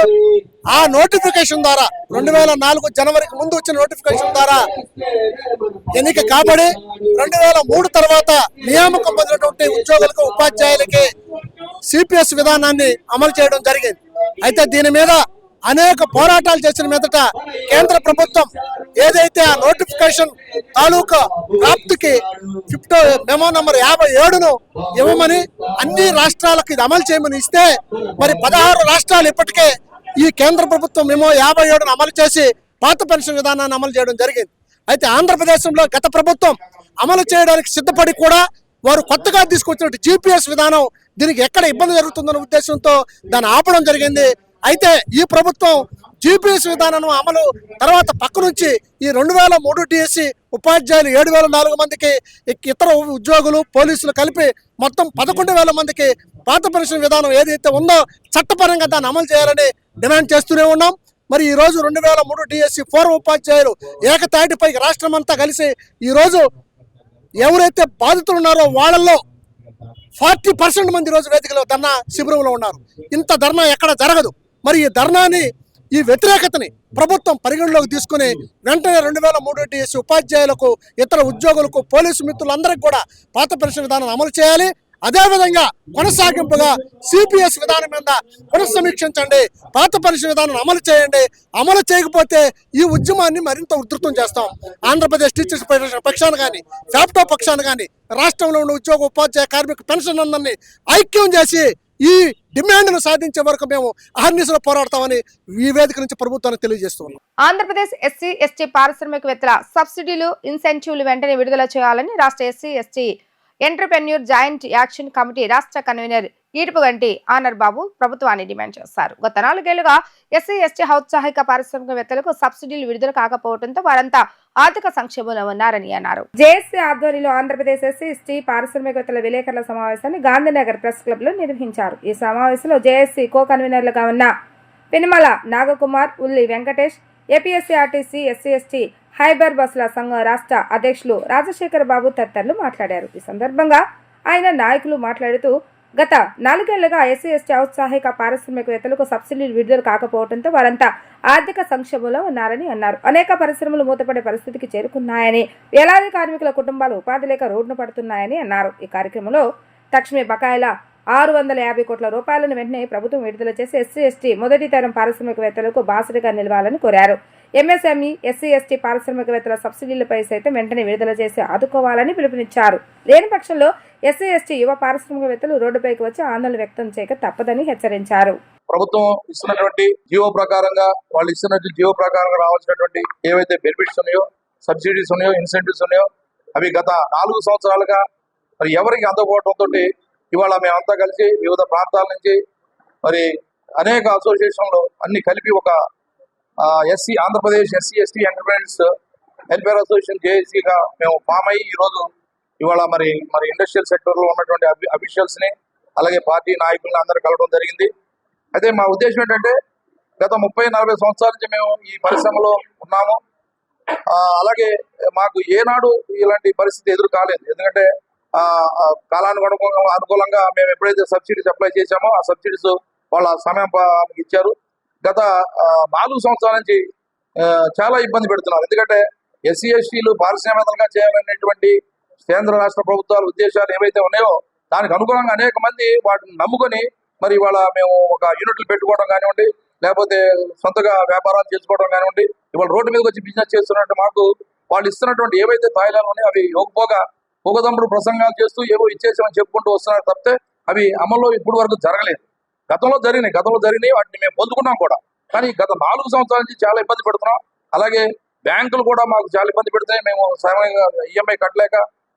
ఆ నోటిఫికేషన్ ద్వారా 2004 జనవరికి ముందు వచ్చిన నోటిఫికేషన్ ద్వారా ఎన్నిక కాబడి 2003 తర్వాత నియామకం పొందినటువంటి ఉద్యోగులకు ఉపాధ్యాయులకి సిపిఎస్ విధానాన్ని అమలు చేయడం జరిగింది. అయితే దీని మీద అనేక పోరాటాలు చేసిన మీదట కేంద్ర ప్రభుత్వం ఏదైతే ఆ నోటిఫికేషన్ తాలూకా ప్రాప్తికి మెమో నంబర్ 57ను ఇవ్వమని అన్ని రాష్ట్రాలకు ఇది అమలు చేయమని ఇస్తే, మరి 16 రాష్ట్రాలు ఇప్పటికే ఈ కేంద్ర ప్రభుత్వం మెమో 57ను అమలు చేసి పాత పెన్షన్ విధానాన్ని అమలు చేయడం జరిగింది. అయితే ఆంధ్రప్రదేశ్లో గత ప్రభుత్వం అమలు చేయడానికి సిద్ధపడి కూడా వారు కొత్తగా తీసుకొచ్చిన జిపిఎస్ విధానం దీనికి ఎక్కడ ఇబ్బంది జరుగుతుందన్న ఉద్దేశంతో దాన్ని ఆపడం జరిగింది. అయితే ఈ ప్రభుత్వం జిపిఎస్ విధానం అమలు తర్వాత పక్క నుంచి ఈ 2003 డిఎస్సి ఉపాధ్యాయులు 7,004 మందికి, ఇతర ఉద్యోగులు పోలీసులు కలిపి మొత్తం 11,000 మందికి పాత పెన్షన్ విధానం ఏదైతే ఉందో చట్టపరంగా దాన్ని అమలు చేయాలని డిమాండ్ చేస్తూనే ఉన్నాం. మరి ఈ రోజు 2003 డిఎస్సి పూర్వ ఉపాధ్యాయులు ఏకతాటిపై రాష్ట్రం అంతా కలిసి ఈ రోజు ఎవరైతే బాధితులు ఉన్నారో వాళ్ళల్లో 40% మంది రోజు వేదికలో ధర్నా శిబిరంలో ఉన్నారు. ఇంత ధర్నా ఎక్కడ జరగదు. మరి ఈ ధర్నాని, ఈ వ్యతిరేకతని ప్రభుత్వం పరిగణలోకి తీసుకుని వెంటనే 2003 డిఎస్సి ఉపాధ్యాయులకు, ఇతర ఉద్యోగులకు, పోలీసు మిత్రులందరికీ కూడా పాత పెన్షన్ విధానం అమలు చేయాలి. అదేవిధంగా కొనసాగింపుగా సిపిఎస్ విధానం మీద పునఃసమీక్షించండి, పాత పెన్షన్ విధానం అమలు చేయండి. అమలు చేయకపోతే ఈ ఉద్యమాన్ని మరింత ఉధృతం చేస్తాం. ఆంధ్రప్రదేశ్ టీచర్స్ ఫెడరేషన్ పక్షాన కానీ, ఫ్యాప్టో పక్షాన కానీ రాష్ట్రంలో ఉన్న ఉద్యోగ ఉపాధ్యాయ కార్మిక పెన్షన్ అందరినీ ఐక్యం చేసి ఈ డిమాండ్ను సాధించే వరకు మేము అహర్నిశలు పోరాడతామని ఈ వేదిక నుంచి ప్రభుత్వానికి తెలియజేస్తున్నాం. ఆంధ్రప్రదేశ్ ఎస్సీ ఎస్టీ పారిశ్రామికవేత్తల సబ్సిడీలు, ఇన్సెంటివ్లు వెంటనే విడుదల చేయాలని రాష్ట్ర SC ST entrepreneur joint action committee రాష్ట్ర కన్వీనర్ ఈడుపుగంటి ఆనర్ బాబు ప్రభుత్వాన్ని డిమాండ్ చేశారు. గత 4 ఏళ్లుగా ఎస్సీ ఎస్టీ ఔత్సాహిక పారిశ్రామికవేత్తలకు సబ్సిడీలు విడుదల కాకపోవడంతో వారంతా ఆర్థిక సంక్షోభంలో ఉన్నారని అన్నారు. జేఏసీ ఆధ్వర్యంలో ఆంధ్రప్రదేశ్ ఎస్సీ ఎస్టీ పారిశ్రామికవేత్తల విలేకరుల సమావేశాన్ని గాంధీనగర్ ప్రెస్ క్లబ్ లో నిర్వహించారు. ఈ సమావేశంలో జేఏసీ కో కన్వీనర్లుగా ఉన్న పినిమల నాగకుమార్, ఉల్లి వెంకటేష్, ఏపీఎస్సీఆర్టీసీ ఎస్సీ ఎస్టీ హైబర్ బస్సుల సంఘం రాష్ట్ర అధ్యక్షులు రాజశేఖర్ బాబు తదితరులు మాట్లాడారు. ఈ సందర్భంగా ఆయన నాయకులు మాట్లాడుతూ గత 4 ఏళ్లుగా ఎస్సీ ఎస్టీ ఔత్సాహిక పారిశ్రామికవేత్తలకు సబ్సిడీలు విడుదల కాకపోవడంతో వారంతా ఆర్థిక సంక్షోభంలో ఉన్నారని అన్నారు. అనేక పరిశ్రమలు మూతపడే పరిస్థితికి చేరుకున్నాయని, వేలాది కార్మికుల కుటుంబాలు ఉపాధి లేక రోడ్డున పడుతున్నాయని అన్నారు. ఈ కార్యక్రమంలో తక్షణమే బకాయిల 650 కోట్ల రూపాయలను వెంటనే ప్రభుత్వం విడుదల చేసి ఎస్సీ ఎస్టీ మొదటి తరం పారిశ్రామికవేత్తలకు బాసటగా నిలవాలని కోరారు. ఎంఎస్ఎంఈ ఎస్సీ ఎస్టీ పారిశ్రామికవేత్తల సబ్సిడీలపై సైతం వెంటనే విడుదల చేసి ఆదుకోవాలని పిలుపునిచ్చారు. లేని పక్షంలో ఎస్సీ ఎస్టీ యువ పారిశ్రామికవేత్తలు రోడ్డుపైకి వచ్చి ఆందోళన వ్యక్తం చేయక తప్పదని హెచ్చరించారు. ప్రభుత్వం ఇస్తున్నటువంటి జీవో ప్రకారంగా వాళ్ళు ఇస్తున్నటువంటి జీవో ప్రకారంగా రావాల్సినటువంటి ఏవైతే బెనిఫిట్స్ ఉన్నాయో, సబ్సిడీస్ ఉన్నాయో, ఇన్సెంటివ్స్ ఉన్నాయో అవి గత 4 సంవత్సరాలుగా మరి ఎవరికి అందకపోవడంతో ఇవాళ మేమంతా కలిసి వివిధ ప్రాంతాల నుంచి మరి అనేక అసోసియేషన్లు అన్ని కలిపి ఒక SC Andhra Pradesh SC ST enterprises welfare association జేఏసీగా మేము ఫామ్ అయ్యి ఈరోజు ఇవాళ మరి ఇండస్ట్రియల్ సెక్టర్లో ఉన్నటువంటి అఫీషియల్స్ ని అలాగే పార్టీ నాయకుల్ని అందరూ కలవడం జరిగింది. అయితే మా ఉద్దేశం ఏంటంటే గత 30-40 సంవత్సరాల నుంచి మేము ఈ పరిశ్రమలో ఉన్నాము. అలాగే మాకు ఏనాడు ఇలాంటి పరిస్థితి ఎదురు కాలేదు. ఎందుకంటే అనుకూలంగా మేము ఎప్పుడైతే సబ్సిడీస్ అప్లై చేశామో ఆ సబ్సిడీస్ వాళ్ళ సమయం ఇచ్చారు. గత 4 సంవత్సరాల నుంచి చాలా ఇబ్బంది పెడుతున్నారు. ఎందుకంటే ఎస్సీ ఎస్టీలు పారిశ్రామికంగా చేయాలనేటువంటి కేంద్ర రాష్ట్ర ప్రభుత్వాల ఉద్దేశాలు ఏవైతే ఉన్నాయో దానికి అనుగుణంగా అనేక మంది వాటిని నమ్ముకొని మరి ఇవాళ మేము ఒక యూనిట్లు పెట్టుకోవడం కానివ్వండి, లేకపోతే సొంతగా వ్యాపారాలు చేసుకోవడం కానివ్వండి, ఇవాళ రోడ్డు మీదకి వచ్చి బిజినెస్ చేస్తున్నట్టు మాకు వాళ్ళు ఇస్తున్నటువంటి ఏవైతే తాయిలాలు ఉన్నాయో అవి పొగదంపుడు ప్రసంగాలు చేస్తూ ఏవో ఇచ్చేసామని చెప్పుకుంటూ వస్తున్నారు తప్పితే అవి అమల్లో ఇప్పుడు వరకు జరగలేదు. గతంలో జరిగినాయి వాటిని మేము పొందుకున్నాం కూడా. కానీ గత 4 సంవత్సరాల నుంచి చాలా ఇబ్బంది పెడుతున్నాం. అలాగే బ్యాంకులు కూడా మాకు చాలా ఇబ్బంది పెడుతున్నాయి. మేము సమయంగా ఈఎంఐ కట్టలేక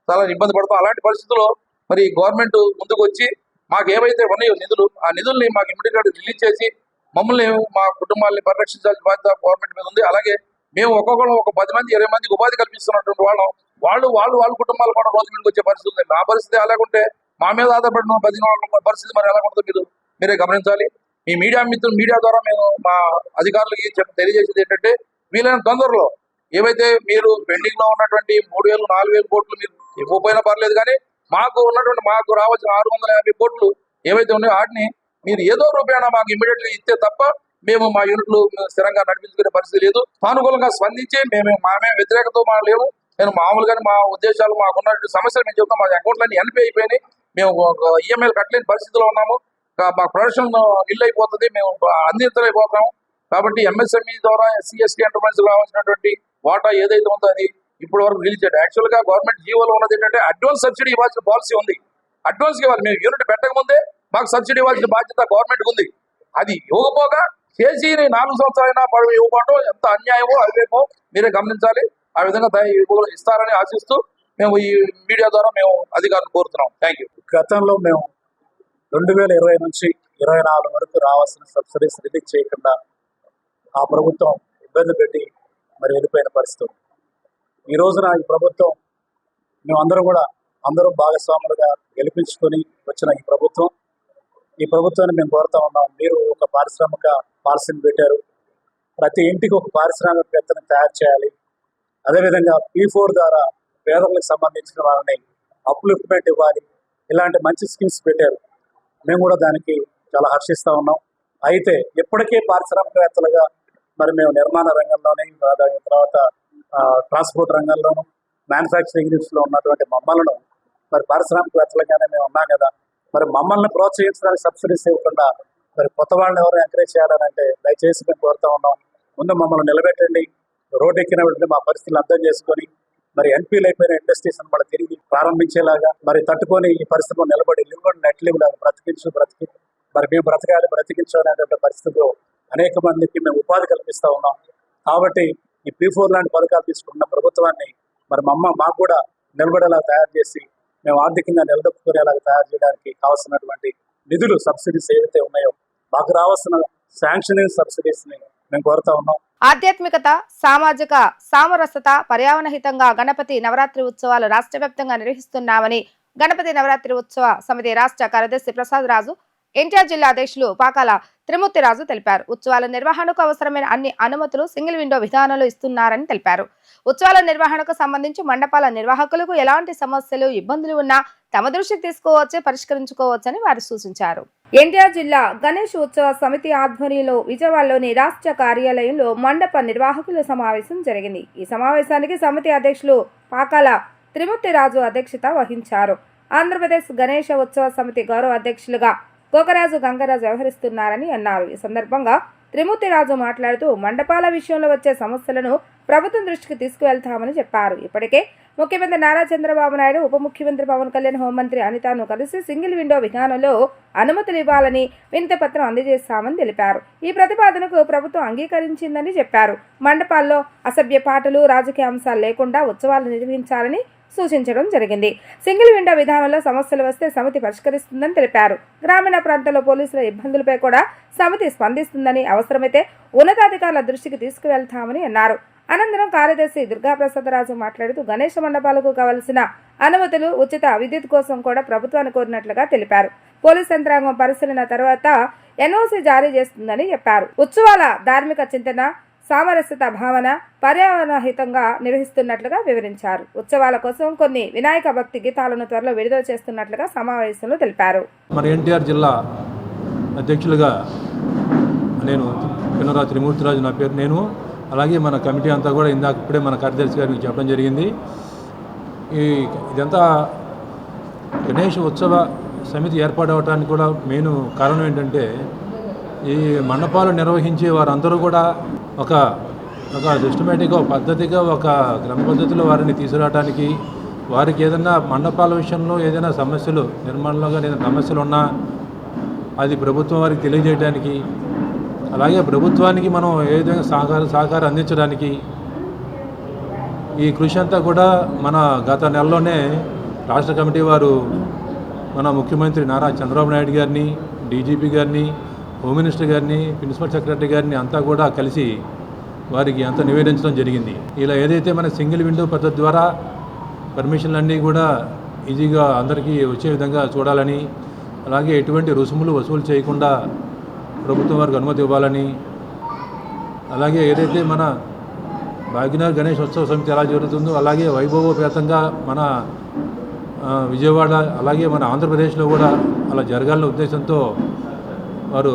చాలా ఇబ్బంది పడతాం. అలాంటి పరిస్థితుల్లో మరి గవర్నమెంట్ ముందుకు వచ్చి మాకు ఏవైతే ఉన్నాయో నిధులు, ఆ నిధుల్ని మాకు ఇమ్మీడియట్గా రిలీజ్ చేసి మమ్మల్ని మా కుటుంబాన్ని పరిరక్షించాల్సిన బాధ్యత గవర్నమెంట్ మీద ఉంది. అలాగే మేము ఒక్కొక్కరు ఒక 10 మంది 20 మందికి ఉపాధి కల్పిస్తున్నటువంటి వాళ్ళ కుటుంబాలు కూడా రోజు మీదకి వచ్చే పరిస్థితి ఉంది. నా పరిస్థితి ఎలాగుంటే మా మీద ఆధారపడిన 10 పరిస్థితి మరి ఎలా ఉంటుందో మీరే గమనించాలి. మీ మీడియా ద్వారా మేము మా అధికారులకి తెలియజేసేది ఏంటంటే వీలైన తొందరలో ఏవైతే మీరు పెండింగ్ లో ఉన్నటువంటి 3,000-4,000 కోట్లు మీరు ఇవ్వకపోయినా పర్లేదు, కానీ మాకు రావాల్సిన 650 కోట్లు ఏవైతే ఉన్నాయో వాటిని మీరు ఏదో రూపాయన మాకు ఇమీడియట్లీ ఇస్తే తప్ప మేము మా యూనిట్లు స్థిరంగా నడిపించుకునే పరిస్థితి లేదు. సానుకూలంగా స్పందించి మేమే వ్యతిరేకతో లేవు. నేను మామూలుగానే మా ఉద్దేశాలు మాకున్నటువంటి సమస్యలు మేము చెప్తాం. మా అకౌంట్లన్నీ ఎన్పీ అయిపోయినాయి. మేము ఈఎంఐలు కట్టలేని పరిస్థితిలో ఉన్నాము. మా ప్రొడక్షన్ నిల్ అయిపోతుంది, మేము అందించలేకపోతున్నాము. కాబట్టి ఎంఎస్ఎంఈ ద్వారా ఎస్సీ ఎస్టీ ఎంటర్ప్రైజ్ రావాల్సినటువంటి వాటా ఏదైతే ఉందో అది ఇప్పటి వరకు రిలీజ్ చేయండి. యాక్చువల్ గా గవర్నమెంట్ జీవోలో ఉన్నది ఏంటంటే అడ్వాన్స్ సబ్సిడీ ఇవ్వాల్సిన పాలసీ ఉంది. అడ్వాన్స్ ఇవ్వాలి. మేము యూనిట్ పెట్టక ముందే మాకు సబ్సిడీ ఇవ్వాల్సిన బాధ్యత గవర్నమెంట్ ఉంది. అది ఇవ్వకపోగా కేసీని 4 సంవత్సరాలైనా ఇవ్వకపోవడం ఎంత అన్యాయమో అవివేకమో మీరే గమనించాలి. ఆ విధంగా ఇస్తారని ఆశిస్తూ మేము ఈ మీడియా ద్వారా మేము అధికారులు కోరుతున్నాం. Thank you. గతంలో మేము 2020 నుంచి 24 వరకు రావాల్సిన సబ్సిడీస్ రిలీజ్ చేయకుండా ఆ ప్రభుత్వం ఇబ్బంది పెట్టి మరి వెళ్ళిపోయిన పరిస్థితి. ఈ రోజున ఈ ప్రభుత్వం అందరూ భాగస్వాములుగా గెలిపించుకొని వచ్చిన ఈ ప్రభుత్వాన్ని మేము కోరుతా ఉన్నాం. మీరు ఒక పారిశ్రామిక పాలసీని పెట్టారు. ప్రతి ఇంటికి ఒక పారిశ్రామికవేత్తను తయారు చేయాలి. అదేవిధంగా P4 ద్వారా పేదలకు సంబంధించిన వాళ్ళని అప్లిఫ్ట్మెంట్ ఇవ్వాలి. ఇలాంటి మంచి స్కీమ్స్ పెట్టారు. మేము కూడా దానికి చాలా హర్షిస్తూ ఉన్నాం. అయితే ఇప్పటికే పారిశ్రామికవేత్తలుగా మరి మేము నిర్మాణ రంగంలోనే, తర్వాత ట్రాన్స్పోర్ట్ రంగంలోనూ, మ్యానుఫ్యాక్చరింగ్ యూనిట్స్లో ఉన్నటువంటి మమ్మల్ని మరి పారిశ్రామికవేత్తలుగానే మేము ఉన్నాం కదా, మరి మమ్మల్ని ప్రోత్సహించడానికి సబ్సిడీస్ ఇవ్వకుండా మరి కొత్త వాళ్ళని ఎవరు ఎంకరేజ్ చేయాలనంటే దయచేసి మేము కోరుతా ఉన్నాం. ముందు మమ్మల్ని నిలబెట్టండి. రోడ్డు ఎక్కిన వెంటనే మా పరిస్థితులు అర్థం చేసుకొని మరి ఎన్పీలు అయిపోయిన ఇండస్ట్రీస్ మళ్ళీ తిరిగి ప్రారంభించేలాగా మరి తట్టుకొని ఈ పరిస్థితులు నిలబడి నెట్ లివ్ లాగా మరి మేము బ్రతికించు అనేటువంటి పరిస్థితుల్లో అనేక మందికి మేము ఉపాధి కల్పిస్తూ ఉన్నాం. కాబట్టి ఈ P4 లాంటి పథకాలు తీసుకున్న ప్రభుత్వాన్ని మరి మాకు కూడా నిలబడేలా తయారు చేసి మేము ఆర్థికంగా నిలదొక్కునేలాగా తయారు చేయడానికి కావాల్సినటువంటి నిధులు, సబ్సిడీస్ ఏవైతే ఉన్నాయో మాకు రావాల్సిన శాంక్షనింగ్ సబ్సిడీస్ ని మేము కోరుతా ఉన్నాం. ఆధ్యాత్మికత, సామాజిక సామరస్యత, పర్యావరణహితంగా గణపతి నవరాత్రి ఉత్సవాలు రాష్ట్ర వ్యాప్తంగా నిర్వహిస్తున్నామని గణపతి నవరాత్రి ఉత్సవ సమితి రాష్ట్ర కార్యదర్శి ప్రసాద్ రాజు ఎన్టీఆర్ జిల్లా అధ్యక్షులు పాకాల త్రిమూర్తిరాజు తెలిపారు. ఉత్సవాల నిర్వహణకు అవసరమైన అన్ని అనుమతులు సింగిల్ విండో విధానంలో ఇస్తున్నారని తెలిపారు. ఉత్సవాల నిర్వహణకు సంబంధించి మండపాల నిర్వాహకులకు ఎలాంటి సమస్యలు ఇబ్బందులు ఉన్నా తమ దృష్టికి తీసుకోవచ్చే పరిష్కరించుకోవచ్చని వారు సూచించారు. ఎన్టీఆర్ జిల్లా గణేష్ ఉత్సవ సమితి ఆధ్వర్యంలో విజయవాడలోని రాష్ట్ర కార్యాలయంలో మండప నిర్వాహకుల సమావేశం జరిగింది. ఈ సమావేశానికి సమితి అధ్యక్షులు పాకాల త్రిమూర్తిరాజు అధ్యక్షత వహించారు. ఆంధ్రప్రదేశ్ గణేష ఉత్సవ సమితి గౌరవ అధ్యక్షులుగా గోకరాజు గంగరాజు వ్యవహరిస్తున్నారని అన్నారు. ఈ సందర్భంగా త్రిమూర్తిరాజు మాట్లాడుతూ మండపాల విషయంలో వచ్చే సమస్యలను ప్రభుత్వం దృష్టికి తీసుకువెళ్తామని చెప్పారు. ఇప్పటికే ముఖ్యమంత్రి నారా చంద్రబాబు నాయుడు, ఉప ముఖ్యమంత్రి పవన్ కళ్యాణ్, హోంమంత్రి అనితను కలిసి సింగిల్ విండో విధానంలో అనుమతులు ఇవ్వాలని వినతి పత్రం అందజేస్తామని తెలిపారు. ఈ ప్రతిపాదనకు ప్రభుత్వం అంగీకరించిందని చెప్పారు. మండపాల్లో అసభ్య పాటలు, రాజకీయ అంశాలు లేకుండా ఉత్సవాలు నిర్వహించాలని సూచించడం జరిగింది. సింగిల్ విండో విధానంలో సమస్యలు వస్తే సమితి పరిష్కరిస్తుందని తెలిపారు. గ్రామీణ ప్రాంతాల్లో పోలీసుల ఇబ్బందులపై కూడా సమితి స్పందిస్తుందని, అవసరమైతే ఉన్నతాధికారుల దృష్టికి తీసుకువెళ్తామని అన్నారు. అనంతరం కార్యదర్శి దుర్గాప్రసాదరాజు మాట్లాడుతూ గణేష మండపాలకు కావలసిన అనుమతులు, ఉచిత విద్యుత్ కోసం కూడా ప్రభుత్వాన్ని కోరినట్లుగా తెలిపారు. పోలీస్ యంత్రాంగం పరిశీలన తర్వాత ఎన్ఓసి జారీ చేస్తుందని చెప్పారు. ఉత్సవాల ధార్మిక చింతన, సామరస్యత భావన, పర్యావరణహితంగా నిర్వహిస్తున్నట్లుగా వివరించారు. ఉత్సవాల కోసం కొన్ని వినాయక భక్తి గీతాలను త్వరలో విడుదల చేస్తున్నట్లుగా సమావేశంలో తెలిపారు. మన ఎన్టీఆర్ జిల్లా అధ్యక్షులుగా నేను పిన్నరా త్రిమూర్తిరాజు నా పేరు. నేను అలాగే మన కమిటీ అంతా కూడా ఇందాక ఇప్పుడే మన కార్యదర్శి గారికి చెప్పడం జరిగింది. ఇదంతా గణేష్ ఉత్సవ సమితి ఏర్పాటవడానికి కూడా మెయిన్ కారణం ఏంటంటే, ఈ మండపాలు నిర్వహించే వారందరూ కూడా ఒక సిస్టమేటిక్గా, పద్ధతిగా, ఒక క్రమ పద్ధతిలో వారిని తీసుకురావడానికి, వారికి ఏదైనా మండపాల విషయంలో ఏదైనా సమస్యలు, నిర్మాణంలో ఏదైనా సమస్యలు ఉన్నా అది ప్రభుత్వం వారికి తెలియజేయడానికి, అలాగే ప్రభుత్వానికి మనం ఏ విధంగా సహకారం అందించడానికి ఈ కృషి అంతా కూడా మన గత నెలలోనే రాష్ట్ర కమిటీ వారు మన ముఖ్యమంత్రి నారా చంద్రబాబు నాయుడు గారిని, డీజీపీ గారిని, హోమ్ మినిస్టర్ గారిని, ప్రిన్సిపల్ సెక్రటరీ గారిని అంతా కూడా కలిసి వారికి అంతా నివేదించడం జరిగింది. ఇలా ఏదైతే మన సింగిల్ విండో పద్ధతి ద్వారా పర్మిషన్లు అన్నీ కూడా ఈజీగా అందరికీ వచ్చే విధంగా చూడాలని, అలాగే ఎటువంటి రుసుములు వసూలు చేయకుండా ప్రభుత్వం వారికి అనుమతి ఇవ్వాలని, అలాగే ఏదైతే మన భాగ్యనగర్ గణేష్ ఉత్సవ సమితి ఎలా జరుగుతుందో అలాగే వైభవోపేతంగా మన విజయవాడ అలాగే మన ఆంధ్రప్రదేశ్లో కూడా అలా జరగాలనే ఉద్దేశంతో వారు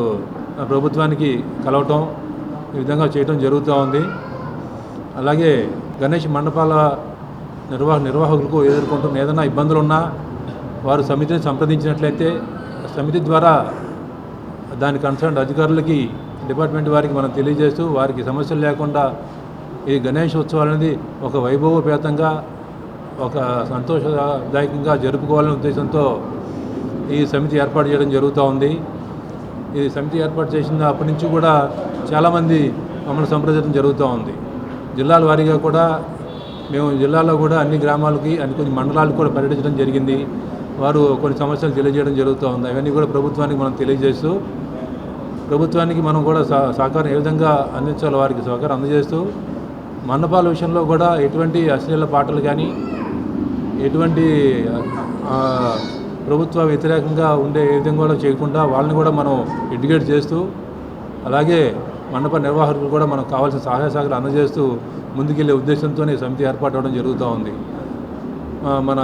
ప్రభుత్వానికి కలవటం, ఈ విధంగా చేయటం జరుగుతూ ఉంది. అలాగే గణేష్ మండపాల నిర్వాహకులకు ఎదుర్కొంటున్న ఏదైనా ఇబ్బందులు ఉన్నా వారు సమితిని సంప్రదించినట్లయితే సమితి ద్వారా దాని కన్సర్న్ అధికారులకి, డిపార్ట్మెంట్ వారికి మనం తెలియజేస్తూ వారికి సమస్యలు లేకుండా ఈ గణేష్ ఉత్సవాలు అనేది ఒక వైభవపేతంగా, ఒక సంతోషదాయకంగా జరుపుకోవాలనే ఉద్దేశంతో ఈ సమితి ఏర్పాటు చేయడం జరుగుతూ ఉంది. ఈ సమితి ఏర్పాటు చేసిన అప్పటి నుంచి కూడా చాలామంది మమ్మల్ని సంప్రదించడం జరుగుతూ ఉంది. జిల్లాల వారీగా కూడా మేము జిల్లాలో కూడా అన్ని గ్రామాలకి, కొన్ని మండలాలకు కూడా పర్యటించడం జరిగింది. వారు కొన్ని సమస్యలు తెలియజేయడం జరుగుతూ ఉంది. అవన్నీ కూడా ప్రభుత్వానికి మనం తెలియజేస్తూ, ప్రభుత్వానికి మనం కూడా సహకారం ఏ విధంగా అందించాలో వారికి సహకారం అందజేస్తూ, మండపాల విషయంలో కూడా ఎటువంటి అశ్లీల పాటలు కానీ, ఎటువంటి ప్రభుత్వ వ్యతిరేకంగా ఉండే ఏ విధంగా కూడా చేయకుండా వాళ్ళని కూడా మనం ఎడ్యుకేట్ చేస్తూ, అలాగే మండప నిర్వాహకులు కూడా మనకు కావాల్సిన సహాయ సహకారం అందజేస్తూ ముందుకెళ్లే ఉద్దేశంతోనే సమితి ఏర్పాటు అవ్వడం జరుగుతూ ఉంది. మన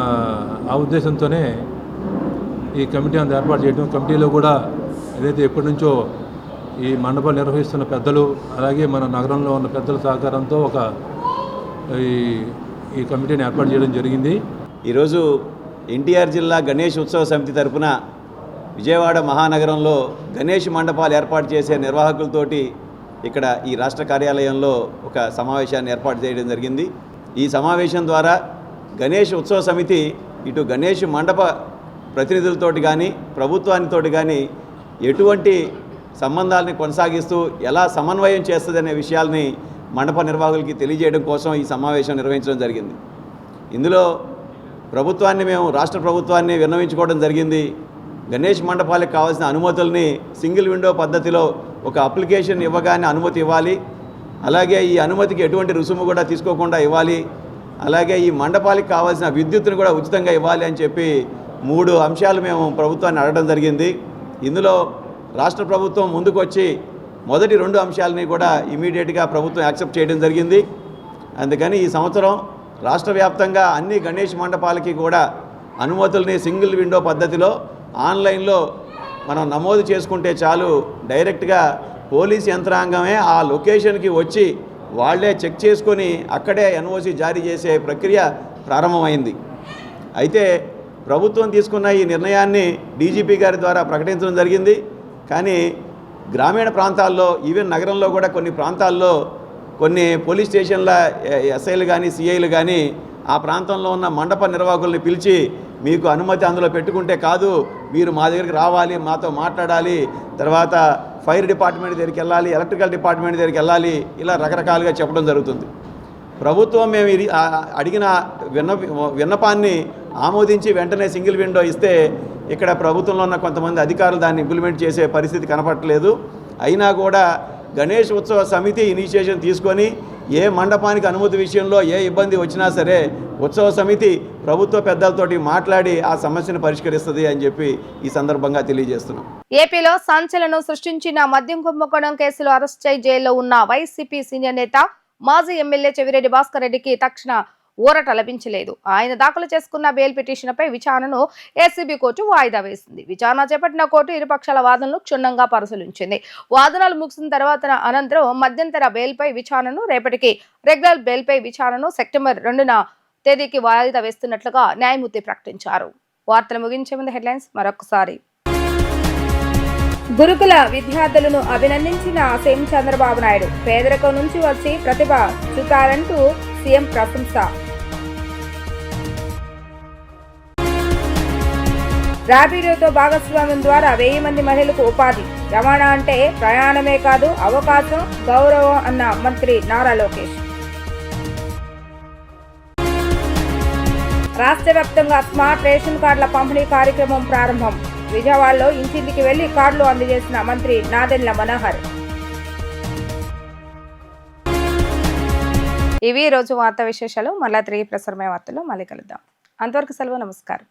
ఆ ఉద్దేశంతోనే ఈ కమిటీ అంతా ఏర్పాటు చేయడం. కమిటీలో కూడా ఏదైతే ఎప్పటి నుంచో ఈ మండపాలు నిర్వహిస్తున్న పెద్దలు, అలాగే మన నగరంలో ఉన్న పెద్దల సహకారంతో ఈ కమిటీని ఏర్పాటు చేయడం జరిగింది. ఈరోజు ఎన్టీఆర్ జిల్లా గణేష్ ఉత్సవ సమితి తరఫున విజయవాడ మహానగరంలో గణేష్ మండపాలు ఏర్పాటు చేసే నిర్వాహకులతోటి ఇక్కడ ఈ రాష్ట్ర కార్యాలయంలో ఒక సమావేశాన్ని ఏర్పాటు చేయడం జరిగింది. ఈ సమావేశం ద్వారా గణేష్ ఉత్సవ సమితి ఇటు గణేష్ మండప ప్రతినిధులతోటి కానీ, ప్రభుత్వానితోటి కానీ ఎటువంటి సంబంధాలని కొనసాగిస్తూ ఎలా సమన్వయం చేస్తుందనే విషయాల్ని మండప నిర్వాహకులకి తెలియజేయడం కోసం ఈ సమావేశం నిర్వహించడం జరిగింది. ఇందులో ప్రభుత్వాన్ని, మేము రాష్ట్ర ప్రభుత్వాన్ని విన్నవించుకోవడం జరిగింది. గణేష్ మండపాలకు కావాల్సిన అనుమతుల్ని సింగిల్ విండో పద్ధతిలో ఒక అప్లికేషన్ ఇవ్వగానే అనుమతి ఇవ్వాలి, అలాగే ఈ అనుమతికి ఎటువంటి రుసుము కూడా తీసుకోకుండా ఇవ్వాలి, అలాగే ఈ మండపాలకు కావాల్సిన విద్యుత్తును కూడా ఉచితంగా ఇవ్వాలి అని చెప్పి 3 అంశాలు మేము ప్రభుత్వాన్ని అడగడం జరిగింది. ఇందులో రాష్ట్ర ప్రభుత్వం ముందుకు వచ్చి మొదటి 2 అంశాలని కూడా ఇమీడియట్గా ప్రభుత్వం యాక్సెప్ట్ చేయడం జరిగింది. అందుకని ఈ సంవత్సరం రాష్ట్ర వ్యాప్తంగా అన్ని గణేష్ మండపాలకి కూడా అనుమతుల్ని సింగిల్ విండో పద్ధతిలో ఆన్లైన్లో మనం నమోదు చేసుకుంటే చాలు, డైరెక్ట్గా పోలీస్ యంత్రాంగమే ఆ లొకేషన్కి వచ్చి వాళ్ళే చెక్ చేసుకొని అక్కడే ఎన్ఓసి జారీ చేసే ప్రక్రియ ప్రారంభమైంది. అయితే ప్రభుత్వం తీసుకున్న ఈ నిర్ణయాన్ని డీజీపీ గారి ద్వారా ప్రకటించడం జరిగింది. కానీ గ్రామీణ ప్రాంతాల్లో, ఈవెన్ నగరంలో కూడా కొన్ని ప్రాంతాల్లో కొన్ని పోలీస్ స్టేషన్ల ఎస్ఐలు కానీ సిఐలు కానీ ఆ ప్రాంతంలో ఉన్న మండప నిర్వాహకుల్ని పిలిచి మీకు అనుమతి అందులో పెట్టుకుంటే కాదు, మీరు మా దగ్గరికి రావాలి, మాతో మాట్లాడాలి, తర్వాత ఫైర్ డిపార్ట్మెంట్ దగ్గరికి వెళ్ళాలి, ఎలక్ట్రికల్ డిపార్ట్మెంట్ దగ్గరికి వెళ్ళాలి, ఇలా రకరకాలుగా చెప్పడం జరుగుతుంది. ప్రభుత్వం మేము అడిగిన విన్నపాన్ని ఆమోదించి వెంటనే సింగిల్ విండో ఇస్తే ఇక్కడ ప్రభుత్వంలో ఉన్న కొంతమంది అధికారులు దాన్ని ఇంప్లిమెంట్ చేసే పరిస్థితి కనపడట్లేదు. అయినా కూడా గణేష్ ఉత్సవ సమితి ఇనిషియేషన్ తీసుకొని ఏ మండపానికి అనుమతి విషయంలో ఏ ఇబ్బంది వచ్చినా సరే ఉత్సవ సమితి ప్రభుత్వ పెద్దలతోటి మాట్లాడి ఆ సమస్యను పరిష్కరిస్తుంది అని చెప్పి ఈ సందర్భంగా తెలియజేస్తున్నాం. ఏపీలో సంచలనం సృష్టించిన మద్యం కుంభకోణం కేసులో అరెస్ట్ అయి జైల్లో ఉన్న వైసీపీ సీనియర్ నేత మాజీ ఎమ్మెల్యే చెవిరెడ్డి భాస్కర్ రెడ్డికి తక్షణ ఊరట లభించలేదు. ఆయన దాఖలు చేసుకున్న బెయిల్ పిటిషన్పై విచారణను ఏసీబీ కోర్టు వాయిదా వేసింది. విచారణ చేపట్టిన కోర్టు ఇరుపక్షాల వాదనలు క్షుణ్ణంగా పరిశీలించింది. వాదనలు ముగిసిన తర్వాత అనంతరం మధ్యంతర బెయిల్పై విచారణను రేపటికి, రెగ్యులర్ బెయిల్పై విచారణను సెప్టెంబర్ 2వ తేదీకి వాయిదా వేస్తున్నట్లుగా న్యాయమూర్తి ప్రకటించారు. వార్తలు ముగించే ముందు హెడ్లైన్స్ మరొకసారి. గురుకుల విద్యార్థులను అభినందించిన సీఎం చంద్రబాబు నాయుడు. పేదరికం నుంచి వచ్చి ప్రతిభ చూపారంటూ సీఎం ప్రశంస. ర్యాపిడోతో భాగస్వామ్యం ద్వారా 1000 మంది మహిళలకు ఉపాధి. రవాణా అంటే ప్రయాణమే కాదు, అవకాశం, గౌరవం అన్న మంత్రి నారా లోకేష్. రాష్ట్ర వ్యాప్తంగా స్మార్ట్ రేషన్ కార్డుల పంపిణీ కార్యక్రమం ప్రారంభం. విజయవాడలో ఇంటింటికి వెళ్లి కార్డులు అందజేసిన మంత్రి నాదెండ్ల మనోహర్. ఇవి రోజు వార్తా విశేషాలు. మళ్ళా 3 ప్రసారమైన వార్తల్లో మళ్ళీ కలుద్దాం. అంతవరకు సెలవు. నమస్కారం.